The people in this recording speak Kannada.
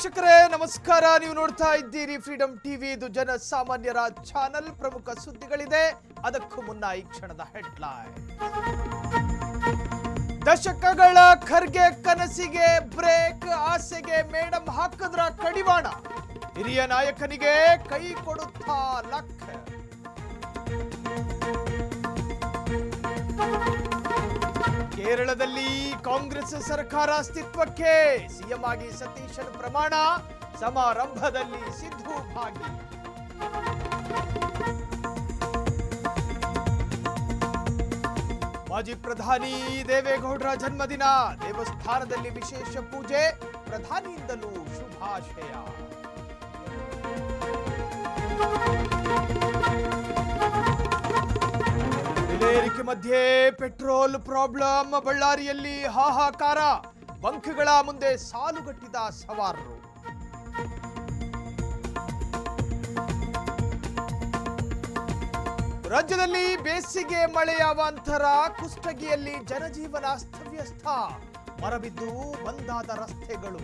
ವೀಕ್ಷಕರೇ ನಮಸ್ಕಾರ. ನೀವು ನೋಡ್ತಾ ಇದ್ದೀರಿ ಫ್ರೀಡಂ ಟಿವಿ. ಇದು ಜನಸಾಮಾನ್ಯರ ಚಾನೆಲ್. ಪ್ರಮುಖ ಸುದ್ದಿಗಳಿದೆ. ಅದಕ್ಕೂ ಮುನ್ನ ಈ ಕ್ಷಣದ ಹೆಡ್ಲೈನ್. ದಶಕಗಳ ಖರ್ಗೆ ಕನಸಿಗೆ ಬ್ರೇಕ್. ಆಸೆಗೆ ಮೇಡಂ ಹಾಕಿದ್ರ ಕಡಿವಾಣ. ಹಿರಿಯ ನಾಯಕನಿಗೆ ಕೈ ಕೊಡುತ್ತಾ ಲಕ್. ಕೇರಳದಲ್ಲಿ ಕಾಂಗ್ರೆಸ್ ಸರ್ಕಾರ ಅಸ್ತಿತ್ವಕ್ಕೆ. ಸಿಎಂ ಆಗಿ ಸತೀಶನ್ ಪ್ರಮಾಣ. ಸಮಾರಂಭದಲ್ಲಿ ಸಿದ್ದು ಭಾಗಿ. ಮಾಜಿ ಪ್ರಧಾನಿ ದೇವೇಗೌಡರ ಜನ್ಮದಿನ. ದೇವಸ್ಥಾನದಲ್ಲಿ ವಿಶೇಷ ಪೂಜೆ. ಪ್ರಧಾನಿಯಿಂದಲೂ ಶುಭಾಶಯ. ಏರಿಕೆ ಮಧ್ಯೆ ಪೆಟ್ರೋಲ್ ಪ್ರಾಬ್ಲಮ್. ಬಳ್ಳಾರಿಯಲ್ಲಿ ಹಾಹಾಕಾರ. ಬಂಕ್ಗಳ ಮುಂದೆ ಸಾಲುಗಟ್ಟಿದ ಸವಾರರು. ರಾಜ್ಯದಲ್ಲಿ ಬೇಸಿಗೆ ಮಳೆಯ ಅವಾಂತರ. ಕುಷ್ಟಗಿಯಲ್ಲಿ ಜನಜೀವನ ಅಸ್ತವ್ಯಸ್ತ. ಮರಬಿದ್ದು ಬಂದಾದ ರಸ್ತೆಗಳು.